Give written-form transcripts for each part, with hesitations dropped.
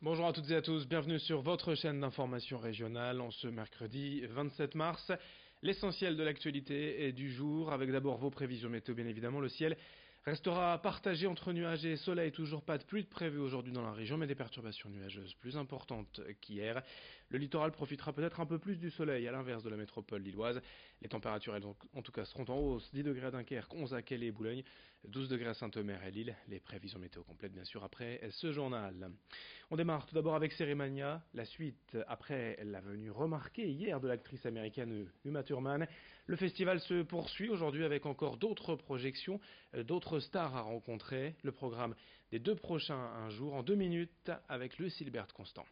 Bonjour à toutes et à tous, bienvenue sur votre chaîne d'information régionale en ce mercredi 27 mars. L'essentiel de l'actualité est du jour, avec d'abord vos prévisions météo bien évidemment. Le ciel restera partagé entre nuages et soleil, toujours pas de pluie de prévu aujourd'hui dans la région, mais des perturbations nuageuses plus importantes qu'hier. Le littoral profitera peut-être un peu plus du soleil, à l'inverse de la métropole lilloise. Les températures, elles, en tout cas, seront en hausse. 10 degrés à Dunkerque, 11 à Calais et Boulogne, 12 degrés à Saint-Omer et Lille. Les prévisions météo complètes, bien sûr, après ce journal. On démarre tout d'abord avec Cérémania, la suite après la venue remarquée hier de l'actrice américaine Uma Thurman. Le festival se poursuit aujourd'hui avec encore d'autres projections, d'autres stars à rencontrer. Le programme des 2 prochains jours en 2 minutes avec Lucille Berthe-Constant.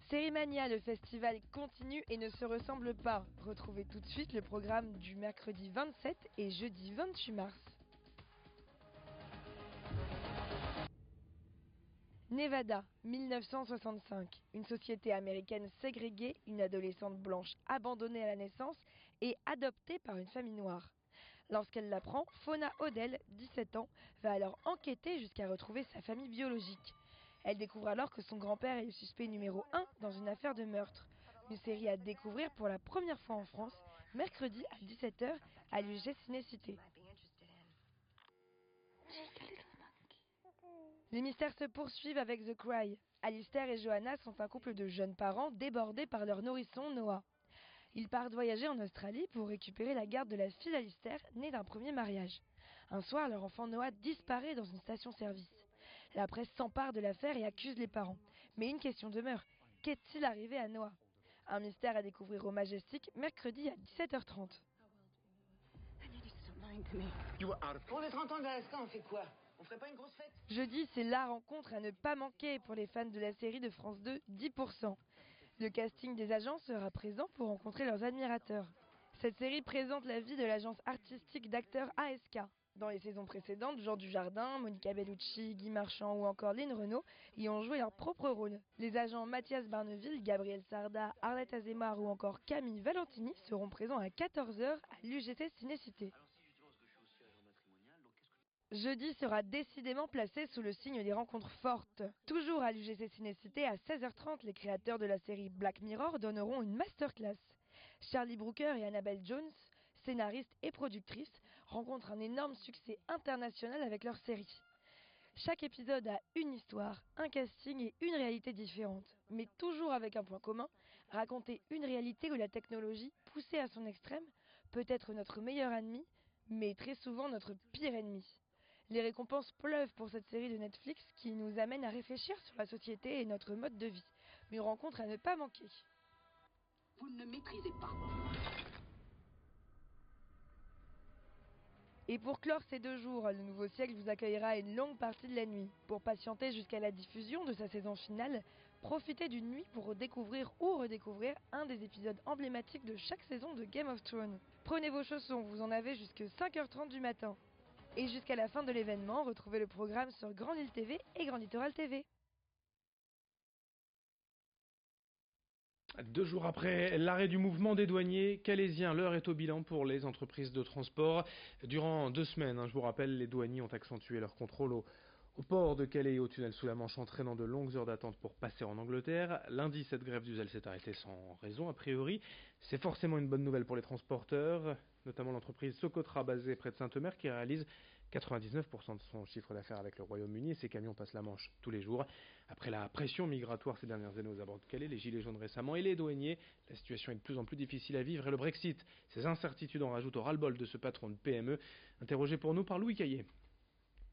Cérémania, le festival continue et ne se ressemble pas. Retrouvez tout de suite le programme du mercredi 27 et jeudi 28 mars. Nevada, 1965. Une société américaine ségrégée, une adolescente blanche abandonnée à la naissance et adoptée par une famille noire. Lorsqu'elle l'apprend, Fauna Odell, 17 ans, va alors enquêter jusqu'à retrouver sa famille biologique. Elle découvre alors que son grand-père est le suspect numéro 1 dans une affaire de meurtre. Une série à découvrir pour la première fois en France, mercredi à 17h à l'UGC Ciné-Cité. Les mystères se poursuivent avec The Cry. Alistair et Johanna sont un couple de jeunes parents débordés par leur nourrisson Noah. Ils partent voyager en Australie pour récupérer la garde de la fille d'Alistair, née d'un premier mariage. Un soir, leur enfant Noah disparaît dans une station-service. La presse s'empare de l'affaire et accuse les parents. Mais une question demeure, qu'est-il arrivé à Noah? Un mystère à découvrir au Majestic, mercredi à 17h30. Pour les 30 ans d'Alaska, on fait quoi? On ferait pas une grosse fête? Jeudi, c'est la rencontre à ne pas manquer pour les fans de la série de France 2, 10%. Le casting des agents sera présent pour rencontrer leurs admirateurs. Cette série présente la vie de l'agence artistique d'acteurs ASK. Dans les saisons précédentes, Jean Dujardin, Monica Bellucci, Guy Marchand ou encore Lynn Renaud y ont joué leur propre rôle. Les agents Mathias Barneville, Gabriel Sarda, Arlette Azemar ou encore Camille Valentini seront présents à 14h à l'UGC Ciné-Cité. Jeudi sera décidément placé sous le signe des rencontres fortes. Toujours à l'UGC Ciné-Cité, à 16h30, les créateurs de la série Black Mirror donneront une masterclass. Charlie Brooker et Annabelle Jones, scénaristes et productrices, rencontrent un énorme succès international avec leur série. Chaque épisode a une histoire, un casting et une réalité différente, mais toujours avec un point commun, raconter une réalité où la technologie, poussée à son extrême, peut être notre meilleur ennemi, mais très souvent notre pire ennemi. Les récompenses pleuvent pour cette série de Netflix qui nous amène à réfléchir sur la société et notre mode de vie. Une rencontre à ne pas manquer. Vous ne maîtrisez pas. Et pour clore ces 2 jours, le Nouveau Siècle vous accueillera une longue partie de la nuit. Pour patienter jusqu'à la diffusion de sa saison finale, profitez d'une nuit pour découvrir ou redécouvrir un des épisodes emblématiques de chaque saison de Game of Thrones. Prenez vos chaussons, vous en avez jusqu'à 5h30 du matin. Et jusqu'à la fin de l'événement, retrouvez le programme sur Grand Île TV et Grand Littoral TV. 2 jours après l'arrêt du mouvement des douaniers calaisiens, l'heure est au bilan pour les entreprises de transport. Durant 2 semaines, je vous rappelle, les douaniers ont accentué leur contrôle au port de Calais et au tunnel sous la Manche, entraînant de longues heures d'attente pour passer en Angleterre. Lundi, cette grève du zèle s'est arrêtée sans raison, a priori. C'est forcément une bonne nouvelle pour les transporteurs, notamment l'entreprise Socotra, basée près de Saint-Omer, qui réalise 99% de son chiffre d'affaires avec le Royaume-Uni, et ses camions passent la Manche tous les jours. Après la pression migratoire ces dernières années aux abords de Calais, les gilets jaunes récemment et les douaniers, la situation est de plus en plus difficile à vivre, et le Brexit, ces incertitudes en rajoutent au ras-le-bol de ce patron de PME, interrogé pour nous par Louis Caillé.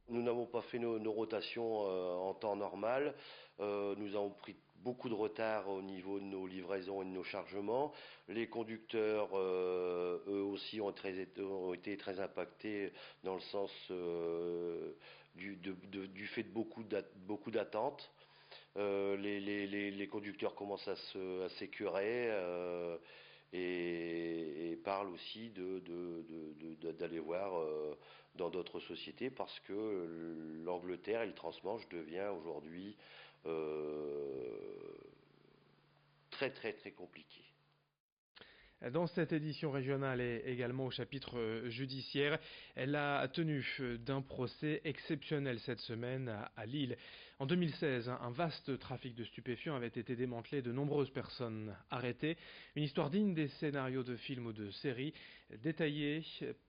Nous n'avons pas fait nos rotations en temps normal. Nous avons pris beaucoup de retard au niveau de nos livraisons et de nos chargements. Les conducteurs, eux aussi, ont été très impactés dans le sens du fait de beaucoup d'attentes. Les conducteurs commencent à s'écœurer et parlent aussi d'aller voir dans d'autres sociétés parce que l'Angleterre et le transmanche devient aujourd'hui très très très compliqué. Dans cette édition régionale et également au chapitre judiciaire, elle a tenu d'un procès exceptionnel cette semaine à Lille. En 2016, un vaste trafic de stupéfiants avait été démantelé, de nombreuses personnes arrêtées. Une histoire digne des scénarios de films ou de séries, détaillée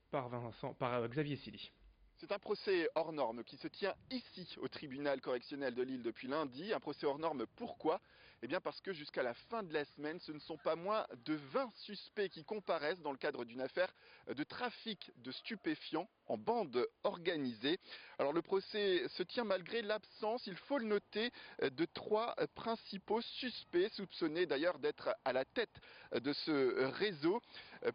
par Xavier Silly. C'est un procès hors norme qui se tient ici au tribunal correctionnel de Lille depuis lundi. Un procès hors norme, pourquoi ? Eh bien parce que jusqu'à la fin de la semaine, ce ne sont pas moins de 20 suspects qui comparaissent dans le cadre d'une affaire de trafic de stupéfiants en bande organisée. Alors le procès se tient malgré l'absence, il faut le noter, de 3 principaux suspects, soupçonnés d'ailleurs d'être à la tête de ce réseau.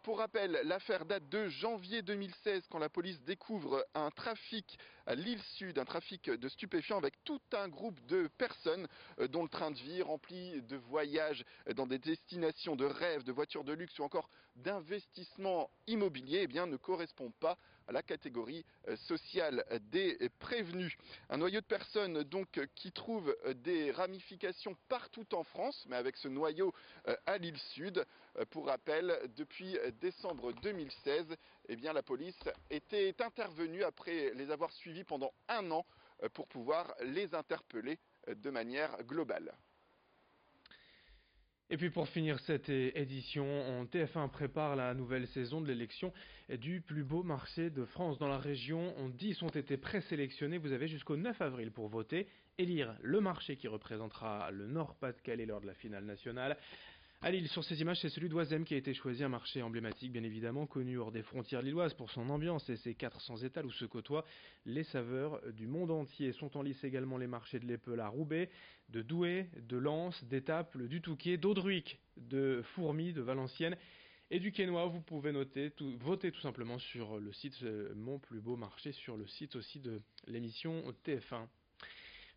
Pour rappel, l'affaire date de janvier 2016 quand la police découvre un trafic à l'île Sud, un trafic de stupéfiants avec tout un groupe de personnes dont le train de vie rempli de voyages dans des destinations de rêve, de voitures de luxe ou encore d'investissement immobilier, eh bien, ne correspond pas à la catégorie sociale des prévenus. Un noyau de personnes donc qui trouve des ramifications partout en France, mais avec ce noyau à l'île Sud. Pour rappel, depuis décembre 2016, eh bien, la police était intervenue après les avoir suivis pendant 1 an pour pouvoir les interpeller de manière globale. Et puis pour finir cette édition, TF1 prépare la nouvelle saison de l'élection du plus beau marché de France. Dans la région, 10 ont été présélectionnés. Vous avez jusqu'au 9 avril pour voter, élire le marché qui représentera le Nord-Pas-de-Calais lors de la finale nationale. À Lille, sur ces images, c'est celui d'Oisem qui a été choisi, un marché emblématique bien évidemment, connu hors des frontières lilloises pour son ambiance et ses 400 étals où se côtoient les saveurs du monde entier. Sont en lice également les marchés de l'Épel à Roubaix, de Douai, de Lens, d'Étaples, du Touquet, d'Audruic, de Fourmies, de Valenciennes et du Quesnoy. Vous pouvez voter tout simplement sur le site Mon Plus Beau Marché, sur le site aussi de l'émission TF1.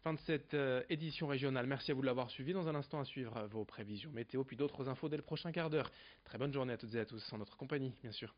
Fin de cette édition régionale. Merci à vous de l'avoir suivi. Dans un instant, à suivre vos prévisions météo, puis d'autres infos dès le prochain quart d'heure. Très bonne journée à toutes et à tous en notre compagnie, bien sûr.